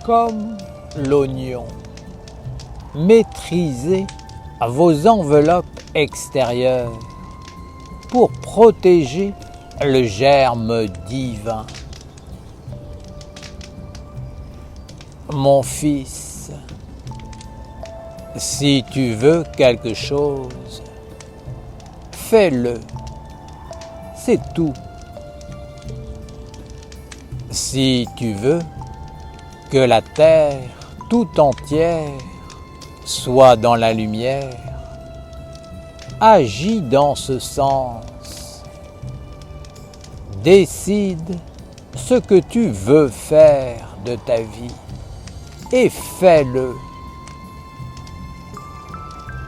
Comme l'oignon, maîtrisez vos enveloppes extérieures pour protéger le germe divin. Mon fils, si tu veux quelque chose, fais-le, c'est tout. Si tu veux que la terre tout entière soit dans la lumière, agis dans ce sens. Décide ce que tu veux faire de ta vie et fais-le.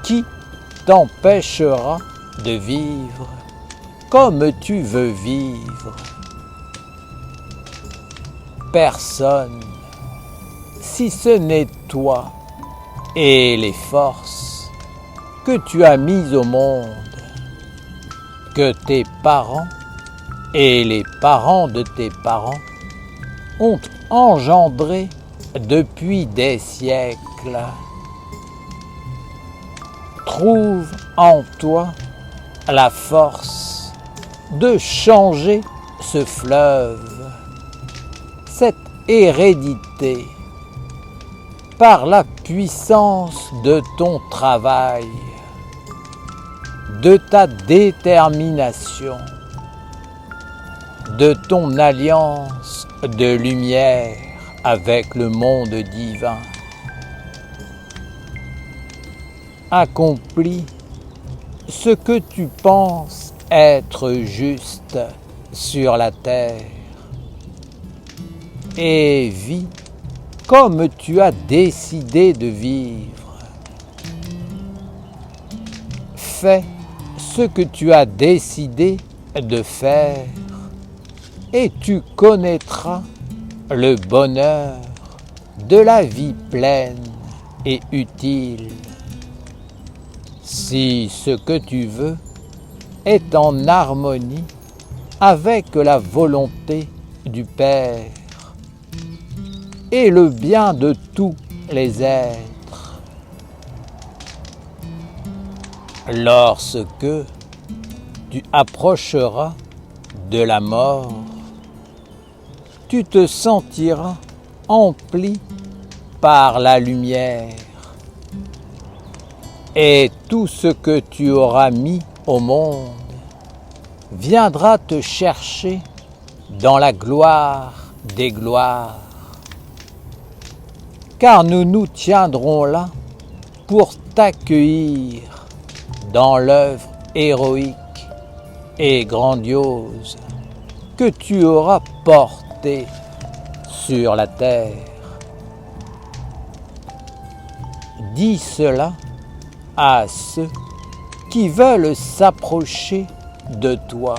Qui t'empêchera de vivre comme tu veux vivre? Personne, si ce n'est toi et les forces que tu as mises au monde, que tes parents et les parents de tes parents ont engendré depuis des siècles. Trouve en toi la force de changer ce fleuve, cette hérédité, par la puissance de ton travail, de ta détermination, de ton alliance de lumière avec le monde divin. Accomplis ce que tu penses être juste sur la terre et vis comme tu as décidé de vivre. Fais ce que tu as décidé de faire et tu connaîtras le bonheur de la vie pleine et utile. Si ce que tu veux est en harmonie avec la volonté du Père et le bien de tous les êtres. Lorsque tu approcheras de la mort, tu te sentiras empli par la lumière et tout ce que tu auras mis au monde viendra te chercher dans la gloire des gloires. Car nous nous tiendrons là pour t'accueillir dans l'œuvre héroïque et grandiose que tu auras portée sur la terre. Dis cela à ceux qui veulent s'approcher de toi.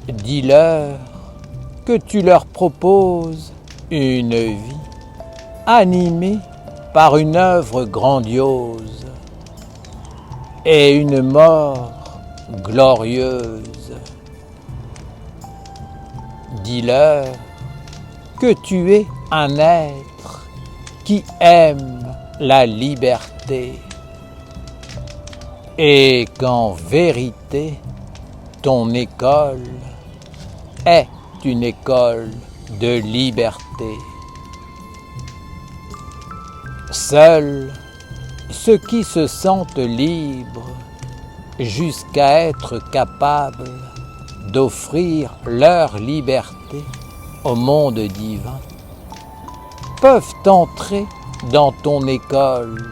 Dis-leur que tu leur proposes une vie animée par une œuvre grandiose et une mort glorieuse. Dis-leur que tu es un être qui aime la liberté et qu'en vérité, ton école est une école de liberté. Seuls ceux qui se sentent libres jusqu'à être capables d'offrir leur liberté au monde divin peuvent entrer dans ton école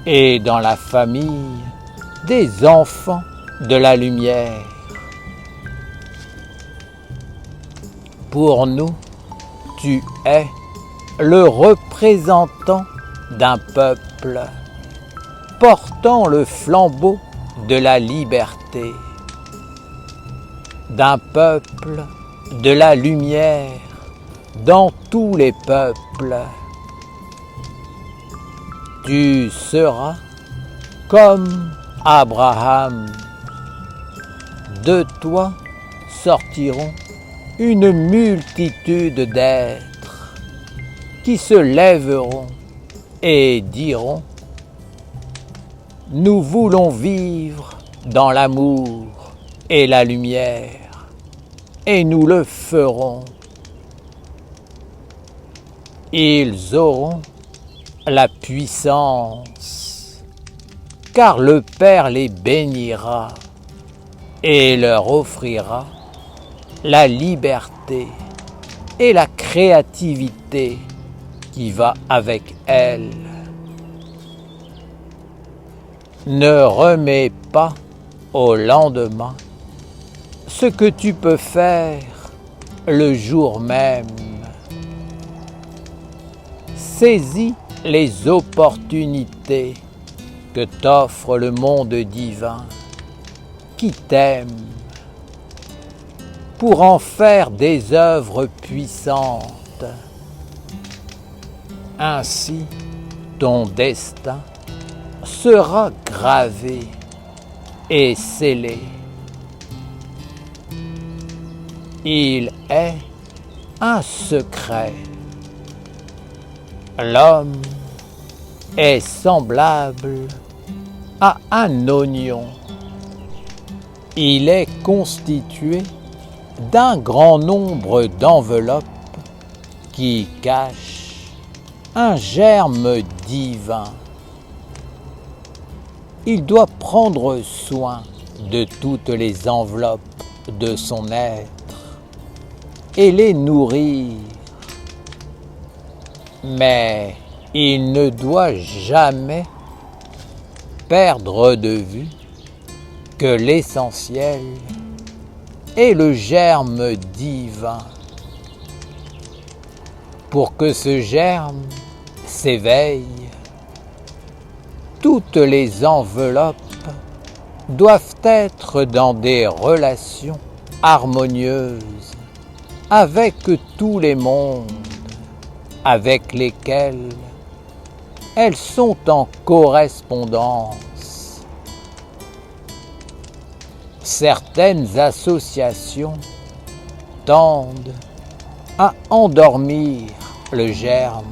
et dans la famille des enfants de la lumière. Pour nous, tu es le représentant d'un peuple portant le flambeau de la liberté, d'un peuple de la lumière dans tous les peuples. Tu seras comme Abraham. De toi sortiront une multitude d'êtres qui se lèveront et diront: nous voulons vivre dans l'amour et la lumière, et nous le ferons. Ils auront la puissance, car le Père les bénira et leur offrira la liberté et la créativité qui va avec elle. Ne remets pas au lendemain ce que tu peux faire le jour même. Saisis les opportunités que t'offre le monde divin qui t'aime pour en faire des œuvres puissantes. Ainsi, ton destin sera gravé et scellé. Il est un secret. L'homme est semblable à un oignon. Il est constitué d'un grand nombre d'enveloppes qui cachent un germe divin. Il doit prendre soin de toutes les enveloppes de son être et les nourrir. Mais il ne doit jamais perdre de vue que l'essentiel est le germe divin. Pour que ce germe s'éveille, toutes les enveloppes doivent être dans des relations harmonieuses avec tous les mondes avec lesquels elles sont en correspondance. Certaines associations tendent à endormir le germe,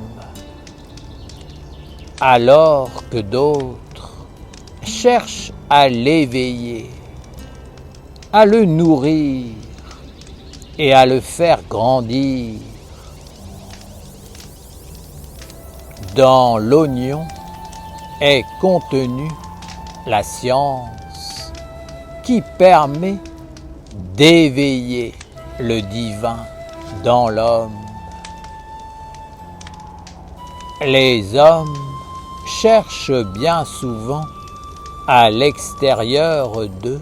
alors que d'autres cherchent à l'éveiller, à le nourrir et à le faire grandir. Dans l'oignon est contenue la science qui permet d'éveiller le divin dans l'homme. Les hommes cherchent bien souvent à l'extérieur d'eux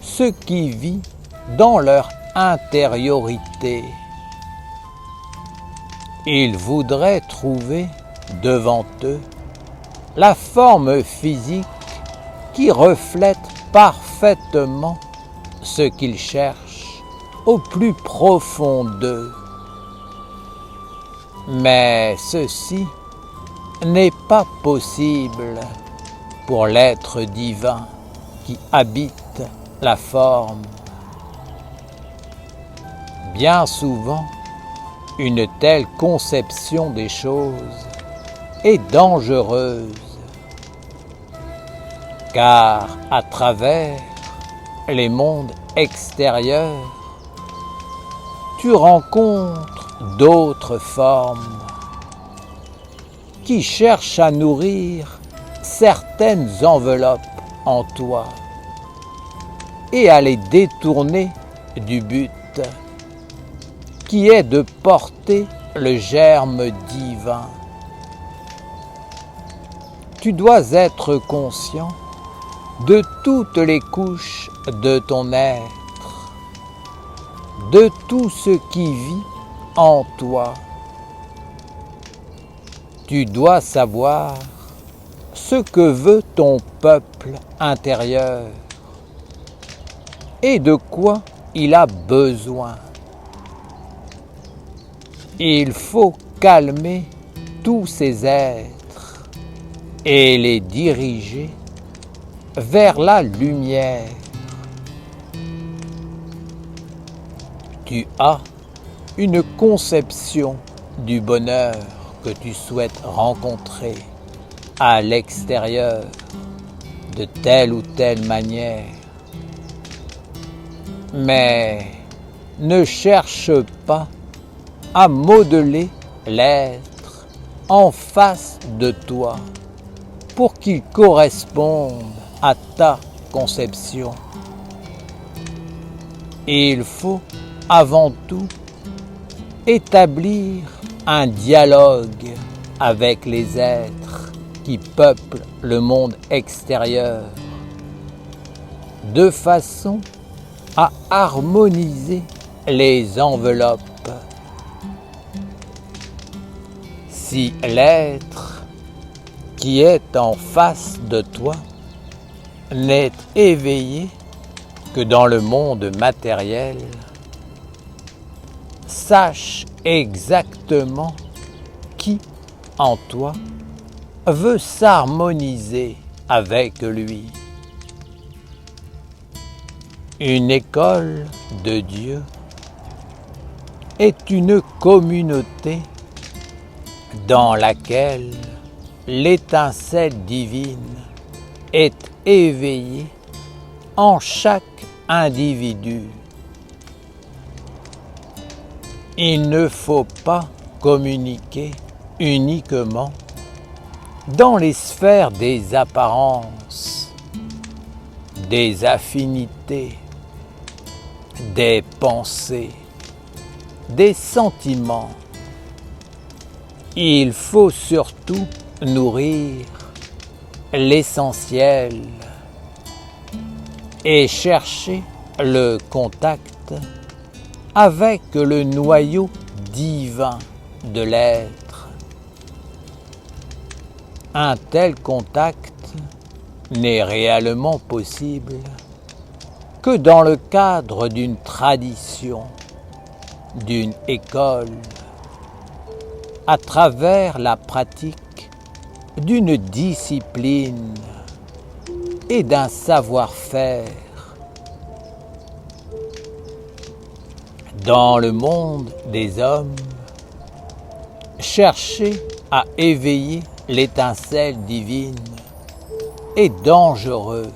ce qui vit dans leur intériorité. Ils voudraient trouver devant eux la forme physique qui reflète parfaitement ce qu'ils cherchent au plus profond d'eux. Mais ceci n'est pas possible pour l'être divin qui habite la forme. Bien souvent, une telle conception des choses est dangereuse, car à travers les mondes extérieurs, tu rencontres d'autres formes qui cherchent à nourrir certaines enveloppes en toi et à les détourner du but qui est de porter le germe divin. Tu dois être conscient de toutes les couches de ton être, de tout ce qui vit en toi. Tu dois savoir ce que veut ton peuple intérieur et de quoi il a besoin. Il faut calmer tous ces êtres et les diriger vers la lumière. Tu as une conception du bonheur que tu souhaites rencontrer à l'extérieur de telle ou telle manière. Mais ne cherche pas à modeler l'être en face de toi pour qu'il corresponde à ta conception. Il faut avant tout établir un dialogue avec les êtres qui peuplent le monde extérieur de façon à harmoniser les enveloppes. Si l'être qui est en face de toi n'est éveillé que dans le monde matériel, sache exactement qui en toi veut s'harmoniser avec lui. Une école de Dieu est une communauté dans laquelle l'étincelle divine est éveillée en chaque individu. Il ne faut pas communiquer uniquement dans les sphères des apparences, des affinités, des pensées, des sentiments. Il faut surtout nourrir l'essentiel et chercher le contact avec le noyau divin de l'être. Un tel contact n'est réellement possible que dans le cadre d'une tradition, d'une école, à travers la pratique d'une discipline et d'un savoir-faire. Dans le monde des hommes, chercher à éveiller l'étincelle divine est dangereux,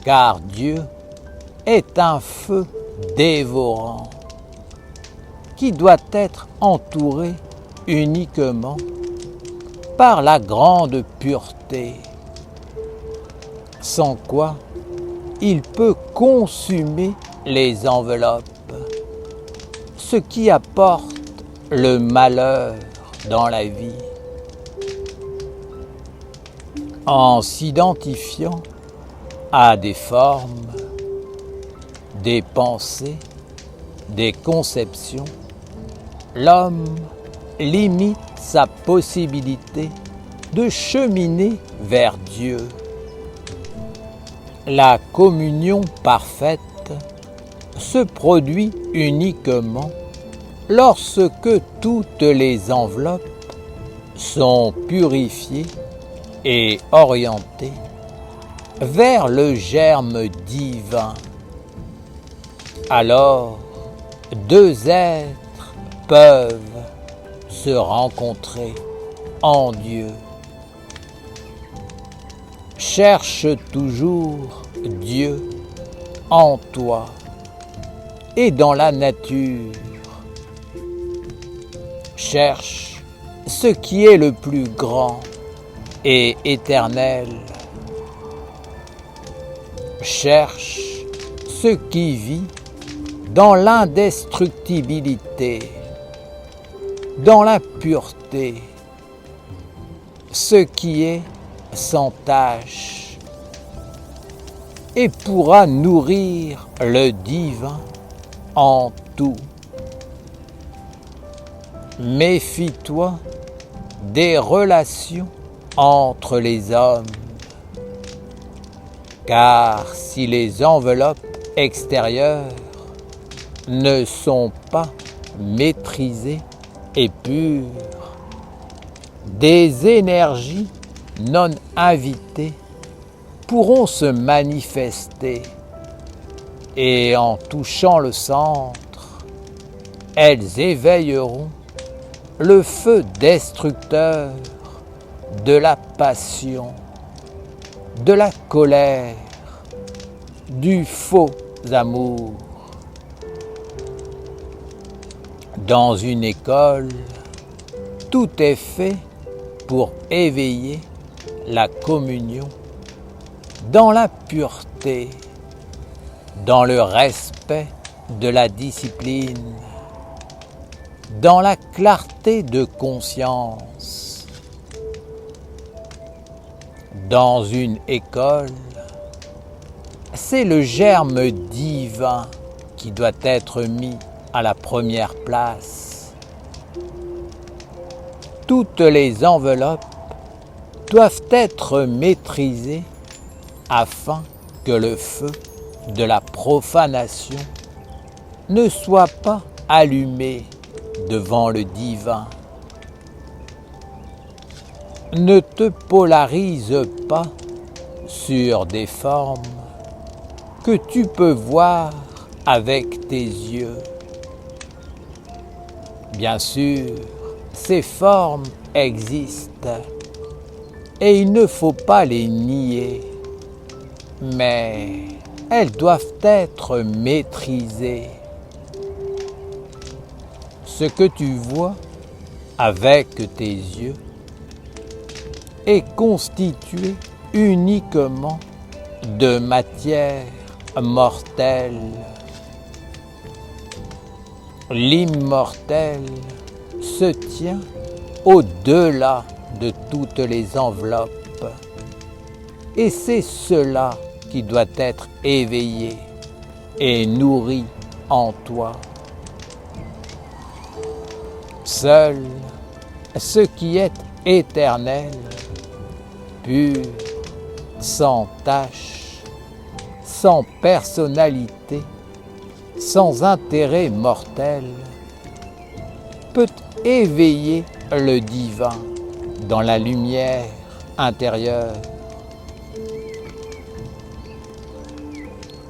car Dieu est un feu dévorant qui doit être entouré uniquement par la grande pureté, sans quoi il peut consumer les enveloppes, ce qui apporte le malheur dans la vie. En s'identifiant à des formes, des pensées, des conceptions, l'homme limite sa possibilité de cheminer vers Dieu. La communion parfaite se produit uniquement lorsque toutes les enveloppes sont purifiées et orientées vers le germe divin. Alors, deux êtres peuvent se rencontrer en Dieu. Cherche toujours Dieu en toi et dans la nature. Cherche ce qui est le plus grand et éternel. Cherche ce qui vit dans l'indestructibilité, dans la pureté, ce qui est sans tache, et pourra nourrir le divin en tout. Méfie-toi des relations entre les hommes, car si les enveloppes extérieures ne sont pas maîtrisées et pures, des énergies non invitées pourront se manifester et en touchant le centre, elles éveilleront le feu destructeur de la passion, de la colère, du faux amour. Dans une école, tout est fait pour éveiller la communion dans la pureté, dans le respect de la discipline, dans la clarté de conscience. Dans une école, c'est le germe divin qui doit être mis à la première place. Toutes les enveloppes doivent être maîtrisées afin que le feu de la profanation ne soit pas allumé devant le divin. Ne te polarise pas sur des formes que tu peux voir avec tes yeux. Bien sûr, ces formes existent et il ne faut pas les nier, mais elles doivent être maîtrisées. Ce que tu vois avec tes yeux est constitué uniquement de matière mortelle. L'immortel se tient au-delà de toutes les enveloppes et c'est cela qui doit être éveillé et nourri en toi. Seul ce qui est éternel, pur, sans tache, sans personnalité, sans intérêt mortel, peut éveiller le divin dans la lumière intérieure.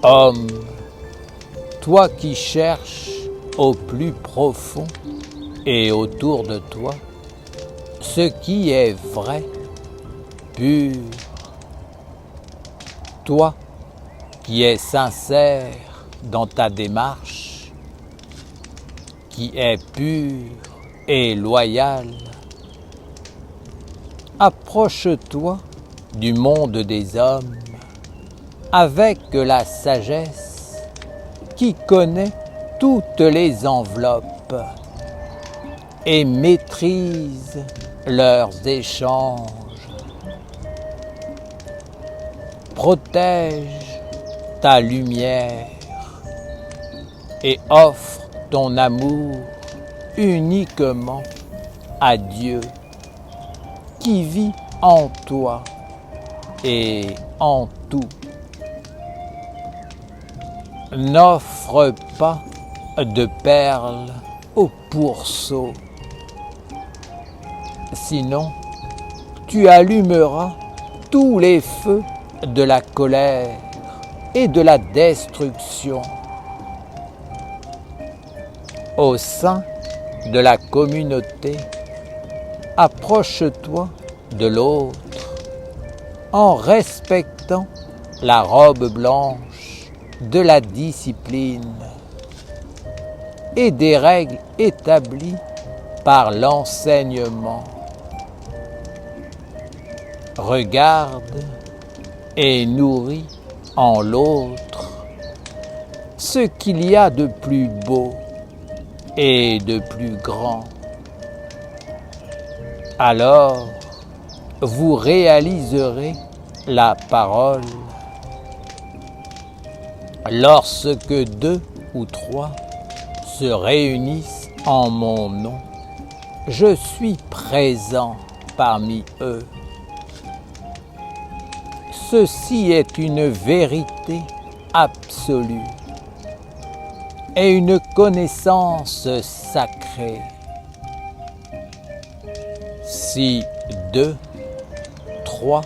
Homme, toi qui cherches au plus profond et autour de toi ce qui est vrai, pur, toi qui es sincère dans ta démarche, qui est pur et loyal, approche-toi du monde des hommes avec la sagesse qui connaît toutes les enveloppes et maîtrise leurs échanges. Protège ta lumière et offre ton amour uniquement à Dieu qui vit en toi et en tout. N'offre pas de perles au pourceau, sinon tu allumeras tous les feux de la colère et de la destruction. Au sein de la communauté, approche-toi de l'autre en respectant la robe blanche de la discipline et des règles établies par l'enseignement. Regarde et nourris en l'autre ce qu'il y a de plus beau et de plus grand. Alors, vous réaliserez la parole. Lorsque 2 ou 3 se réunissent en mon nom, je suis présent parmi eux. Ceci est une vérité absolue et une connaissance sacrée. Si 2, 3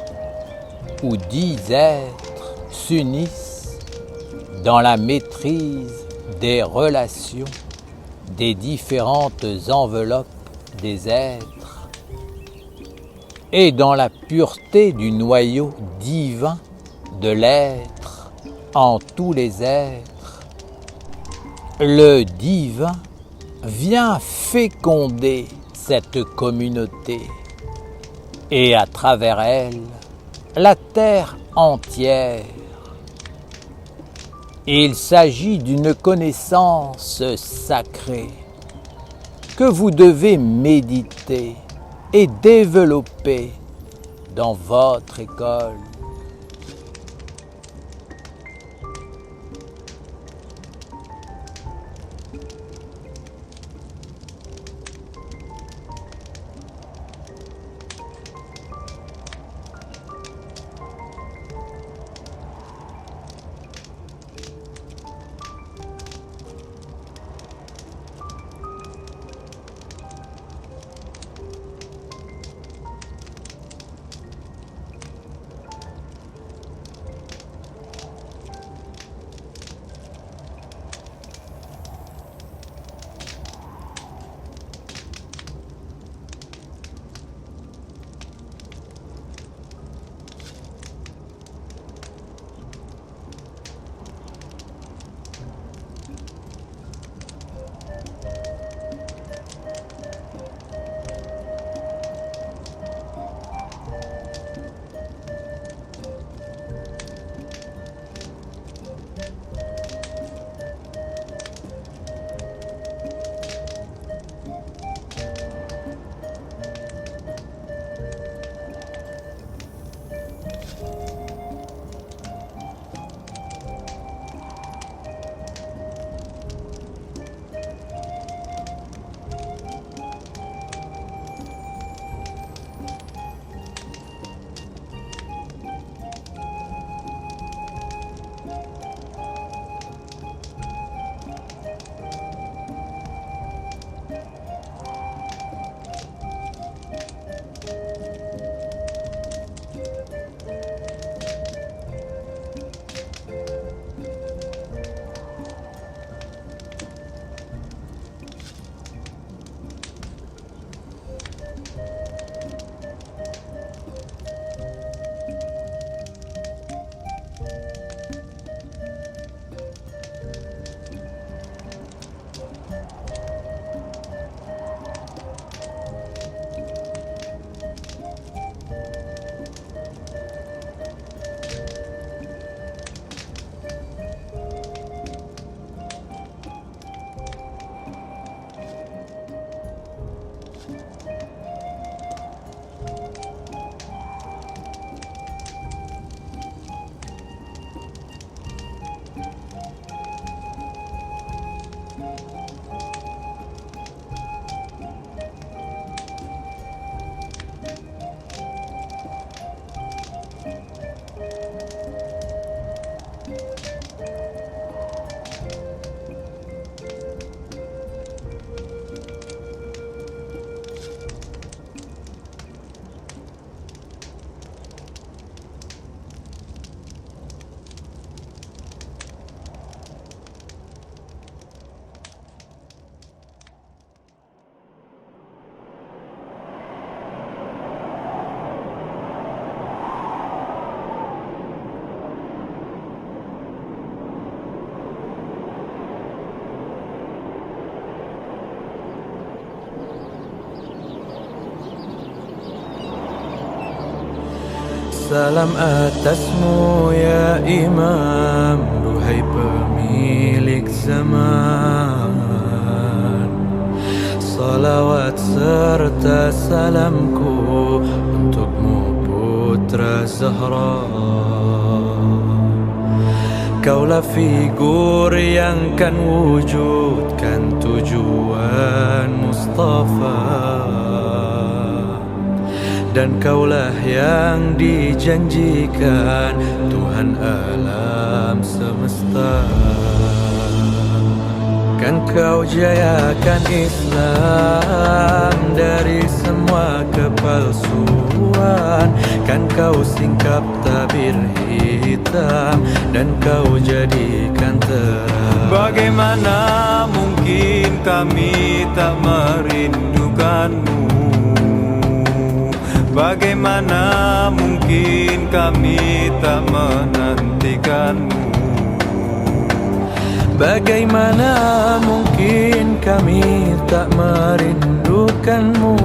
ou 10 êtres s'unissent dans la maîtrise des relations des différentes enveloppes des êtres et dans la pureté du noyau divin de l'être en tous les êtres, le divin vient féconder cette communauté et à travers elle, la terre entière. Il s'agit d'une connaissance sacrée que vous devez méditer et développer dans votre école. Salam atasmu ya Imam, duhai pemilik zaman. Salawat serta salamku untukmu putra Zahra. Kaulah figur yang kan wujudkan tujuan Mustafa, dan kaulah yang dijanjikan Tuhan alam semesta. Kan kau jayakan Islam dari semua kepalsuan, kan kau singkap tabir hitam dan kau jadikan terang. Bagaimana mungkin kami tak merindukanmu? Bagaimana mungkin kami tak menantikanmu? Bagaimana mungkin kami tak merindukanmu?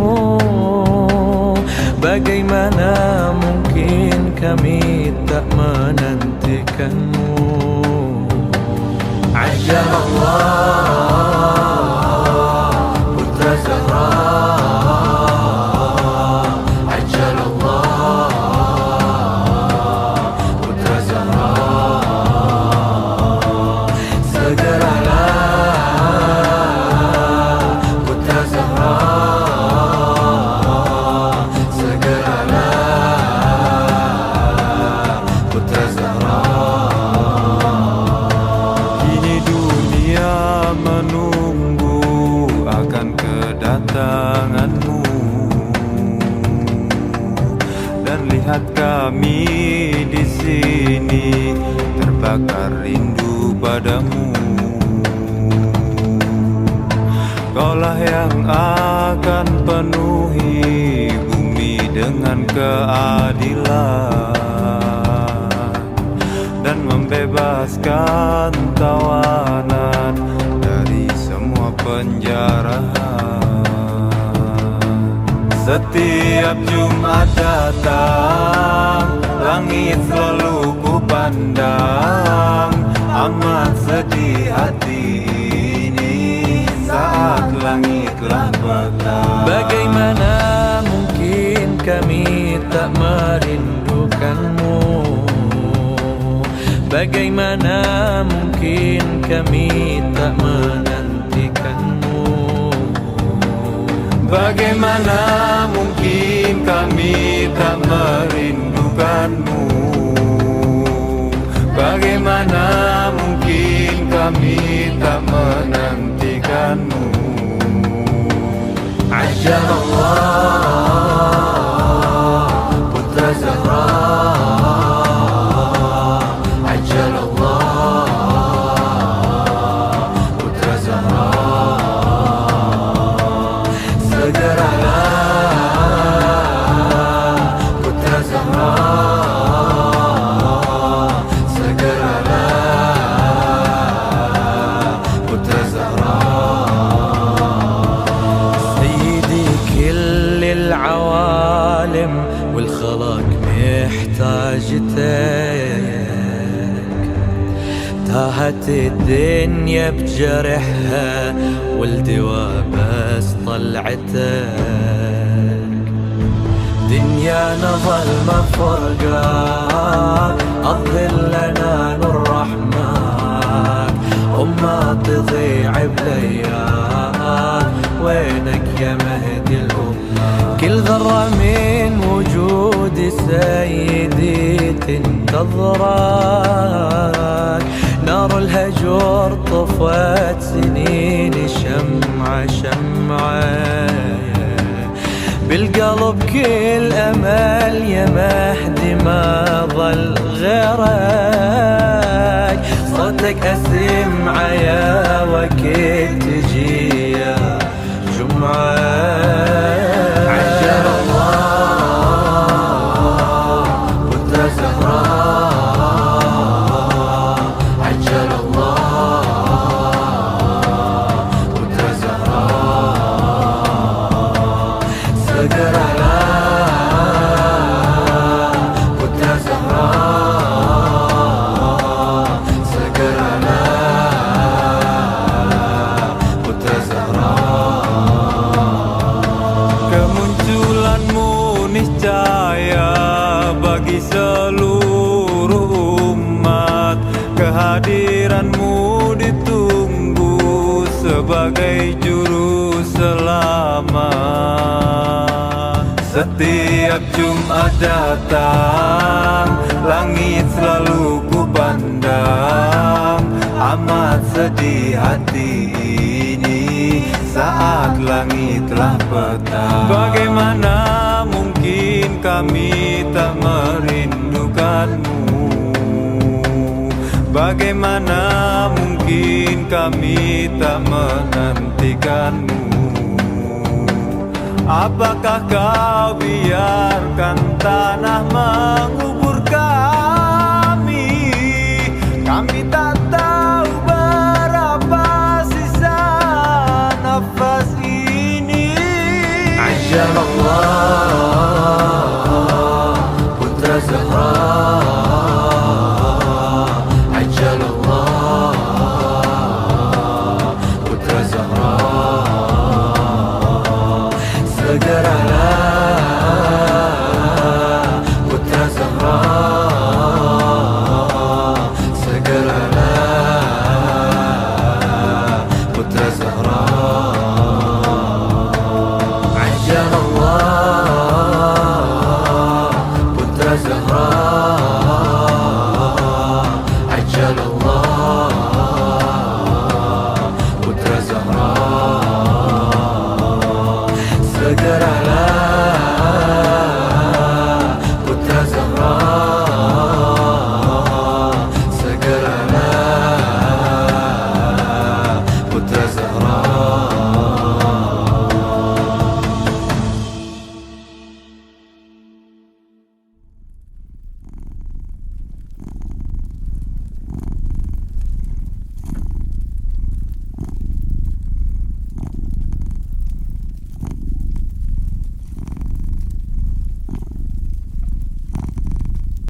Bagaimana mungkin kami tak menantikanmu? Ajalallah putra Zahra, kedatanganmu, dan lihat kami di sini terbakar rindu padamu. Kaulah yang akan penuhi bumi dengan keadilan dan membebaskan tawanan dari semua penjarahan. Setiap Jumat datang, langit selalu ku pandang. Amat sedih hati ini saat langitlah petang. Bagaimana mungkin kami tak merindukanmu? Bagaimana mungkin kami tak menantikanmu? Bagaimana mungkin kami tak merindukanmu? Bagaimana mungkin kami tak menantikanmu? Ajalallah putra Zahra, العوالم والخلق محتاجتك. تاهت الدنيا بجرحها والدواء بس طلعتك. دنيانا ظلمة فرقة أظهر لنا نور رحمك، وما تضيع بليال وينك يا مهدي الأمة. كل ذرة من وجود سيدي تنتظرك، نار الهجر طفت سنين شمعة شمعة. بالقلب كل أمل يا مهدي ما ظل غيرك. صوتك أسمع يا وقت تجي يا جمعة. عجل الله putra Zahra، عجل الله putra Zahra. Segeralah putra juru selamat. Setiap Jumat datang, langit selalu ku pandang. Amat sedih hati ini saat langit telah petang. Bagaimana mungkin kami tak merindukanmu? Bagaimana mungkin kami tak menantikanmu? Apakah kau biarkan tanah mengubur